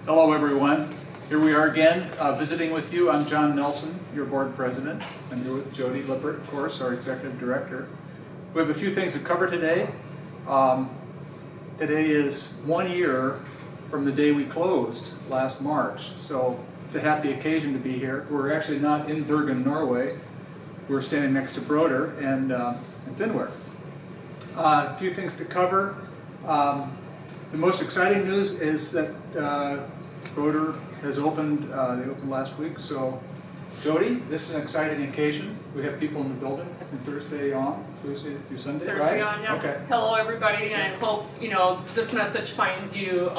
Hello everyone. Here we are again visiting with you. I'm John Nelson, your board president. I'm here with Jodi Lippert, of course, our executive director. We have a few things to cover today. Today is 1 year from the day we closed last March, so it's a happy occasion to be here. We're actually not in Bergen, Norway. We're standing next to Broder and Finnware. A few things to cover. The most exciting news is that Broder has opened. They opened last week. So, Jodi, this is an exciting occasion. We have people in the building from Thursday on, Tuesday through Sunday, Thursday right? on, yeah. Okay. Hello, everybody, and I hope this message finds you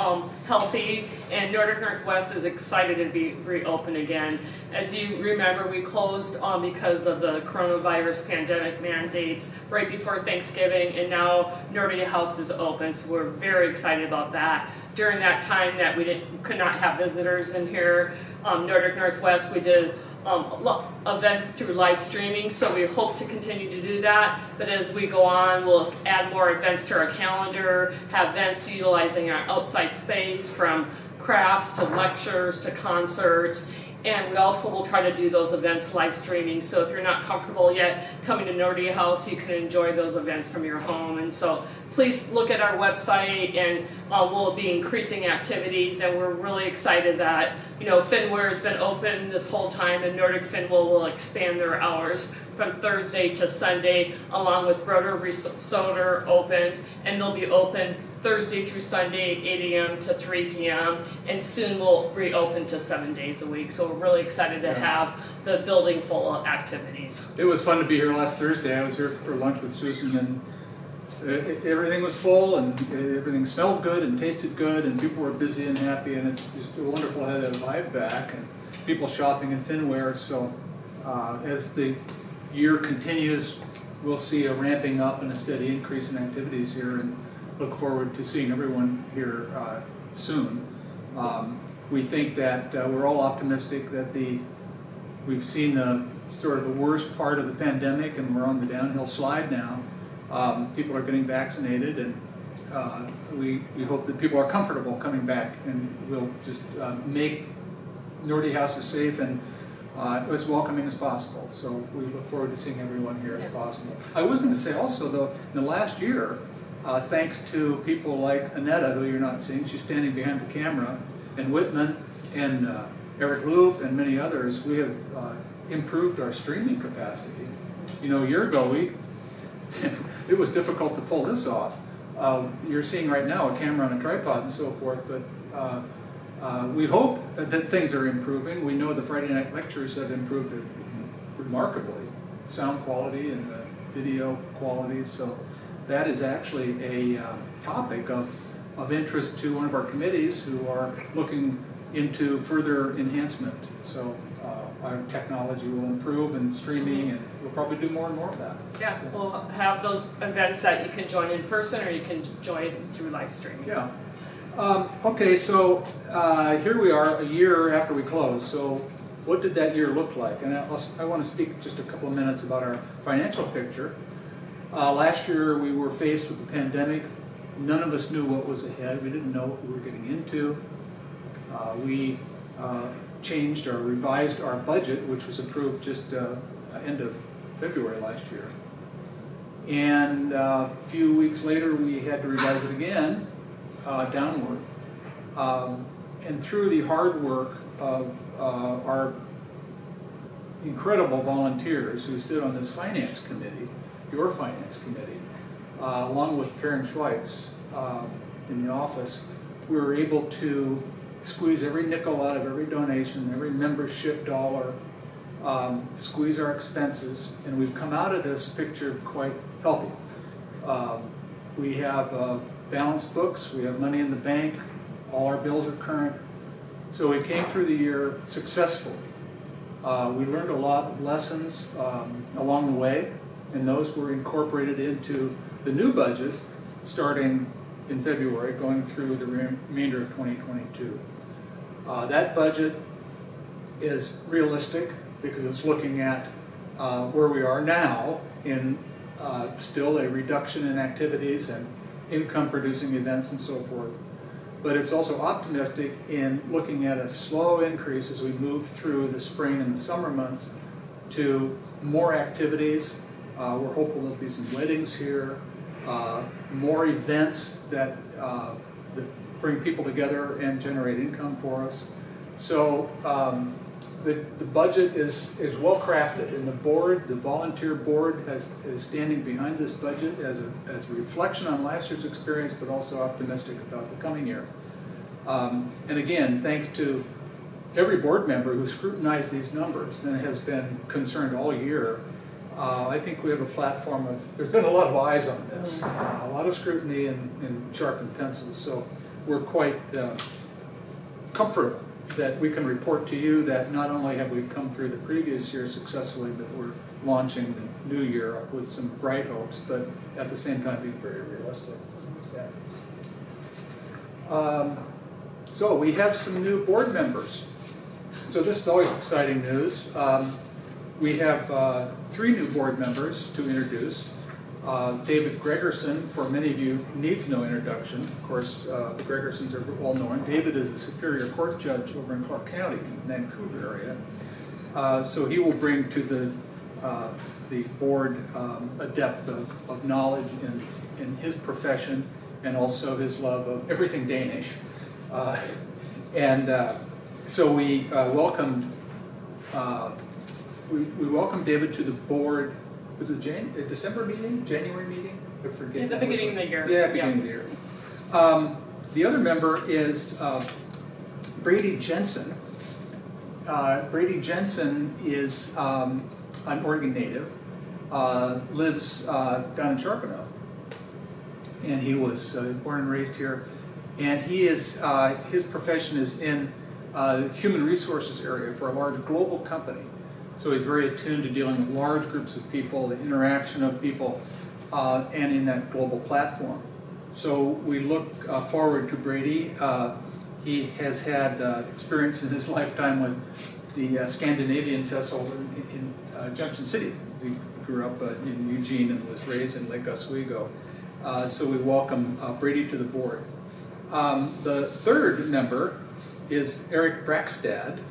healthy. And Nordic Northwest is excited to be reopened again. As you remember, we closed because of the coronavirus pandemic mandates right before Thanksgiving, and now Nordia House is open. So we're very excited about that. During that time that we could not have visitors in here, Nordic Northwest, we did events through live streaming, so we hope to continue to do that. But as we go on, we'll add more events to our calendar, have events utilizing our outside space, from crafts to lectures to concerts. And we also will try to do those events live streaming, so if you're not comfortable yet coming to Nordia House, you can enjoy those events from your home. And so please look at our website, and we'll be increasing activities, and we're really excited that Finnware has been open this whole time, and Nordic Finnware will expand their hours from Thursday to Sunday, along with Broder Soder opened, and they'll be open Thursday through Sunday, 8 a.m. to 3 p.m. and soon we'll reopen to 7 days a week. So we're really excited to have the building full of activities. It was fun to be here last Thursday. I was here for lunch with Susan, and everything was full, and everything smelled good and tasted good, and people were busy and happy, and it's just wonderful to have that vibe back, and people shopping in Finnware. So as the year continues, we'll see a ramping up and a steady increase in activities here, and look forward to seeing everyone here soon. We think that we're all optimistic that we've seen the sort of the worst part of the pandemic, and we're on the downhill slide now. People are getting vaccinated, and we hope that people are comfortable coming back, and we'll just make Nordia House as safe and as welcoming as possible. So we look forward to seeing everyone here as possible. I was going to say also, though, in the last year, thanks to people like Annetta, who you're not seeing, she's standing behind the camera, and Whitman, and Eric Loop, and many others, we have improved our streaming capacity. A year ago, it was difficult to pull this off. You're seeing right now a camera on a tripod and so forth, but we hope that things are improving. We know the Friday night lectures have improved remarkably, sound quality and video quality. So that is actually a topic of interest to one of our committees who are looking into further enhancement. So our technology will improve, and streaming, and we'll probably do more and more of that. Yeah, we'll have those events that you can join in person, or you can join through live streaming. Yeah. Okay, so here we are a year after we closed. So what did that year look like? And I want to speak just a couple of minutes about our financial picture. Last year we were faced with the pandemic. None of us knew what was ahead. We didn't know what we were getting into. We changed or revised our budget, which was approved just end of February last year. And a few weeks later we had to revise it again, downward. And through the hard work of our incredible volunteers who sit on this finance committee, your finance committee, along with Karen Schweitz in the office, we were able to squeeze every nickel out of every donation, every membership dollar, squeeze our expenses, and we've come out of this picture quite healthy. We have balanced books, we have money in the bank, all our bills are current. So we came through the year successfully. We learned a lot of lessons along the way, and those were incorporated into the new budget starting in February, going through the remainder of 2022. That budget is realistic because it's looking at where we are now in still a reduction in activities and income producing events and so forth. but it's also optimistic in looking at a slow increase as we move through the spring and the summer months to more activities. We're hopeful there'll be some weddings here, more events that bring people together and generate income for us. So the budget is well crafted, and the volunteer board is standing behind this budget as a reflection on last year's experience, but also optimistic about the coming year. And again, thanks to every board member who scrutinized these numbers and has been concerned all year. I think we have a platform there's been a lot of eyes on this, a lot of scrutiny and sharpened pencils, so we're quite comfortable that we can report to you that not only have we come through the previous year successfully, but we're launching the new year with some bright hopes, but at the same time being very realistic. So we have some new board members. So this is always exciting news. We have 3 new board members to introduce. David Gregerson, for many of you, needs no introduction. Of course, the Gregersons are well known. David is a Superior Court judge over in Clark County, in the Vancouver area. So he will bring to the board a depth of knowledge in his profession, and also his love of everything Danish. So we welcomed David to the board. Was it a December meeting? January meeting? I forget. In the beginning of the year. Yeah, beginning of the year. The other member is Brady Jensen. Brady Jensen is an Oregon native, lives down in Charbonneau, and he was born and raised here. And he is his profession is in the human resources area for a large global company. So he's very attuned to dealing with large groups of people, the interaction of people, and in that global platform. So we look forward to Brady. He has had experience in his lifetime with the Scandinavian Festival in Junction City. He grew up in Eugene and was raised in Lake Oswego. So we welcome Brady to the board. The third member is Eric Brakstad.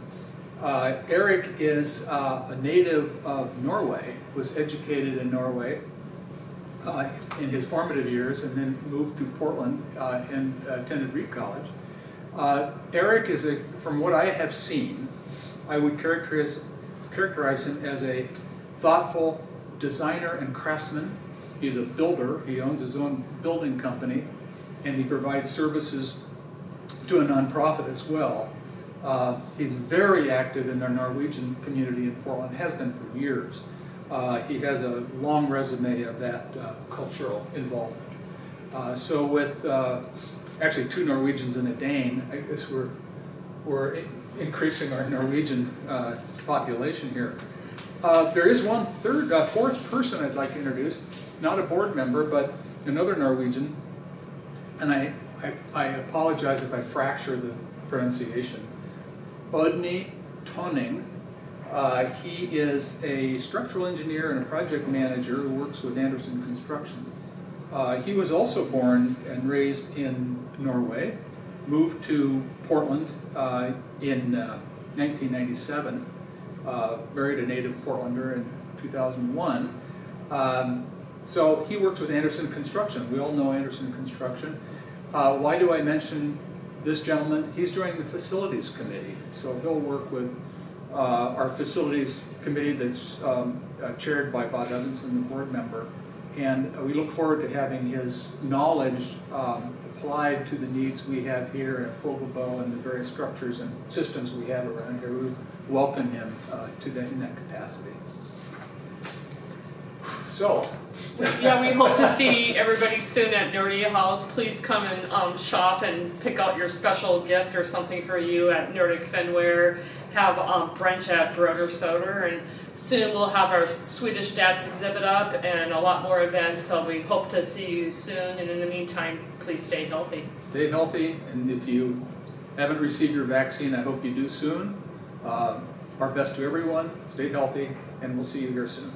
Eric is a native of Norway, was educated in Norway in his formative years, and then moved to Portland and attended Reed College. Eric is, from what I have seen, I would characterize him as a thoughtful designer and craftsman. He's a builder. He owns his own building company, and he provides services to a nonprofit as well. He's very active in the Norwegian community in Portland, has been for years. He has a long resume of that cultural involvement. So with actually 2 Norwegians and a Dane, I guess we're increasing our Norwegian population here. There is fourth person I'd like to introduce, not a board member, but another Norwegian, and I apologize if I fracture the pronunciation. Odni Tonning. He is a structural engineer and a project manager who works with Anderson Construction. He was also born and raised in Norway, moved to Portland in 1997, married a native Portlander in 2001. So he works with Anderson Construction. We all know Anderson Construction. Why do I mention this gentleman? He's joining the facilities committee, so he'll work with our facilities committee that's chaired by Bob Evanson, the board member, and we look forward to having his knowledge applied to the needs we have here at Fogelbo and the various structures and systems we have around here. We welcome him in that capacity. So. Yeah, we hope to see everybody soon at Nordia House. Please come and shop and pick out your special gift or something for you at Nordic Fenware. Have brunch at Broder Soder, and soon we'll have our Swedish Dads exhibit up and a lot more events. So we hope to see you soon. And in the meantime, please stay healthy. Stay healthy, and if you haven't received your vaccine, I hope you do soon. Our best to everyone. Stay healthy, and we'll see you here soon.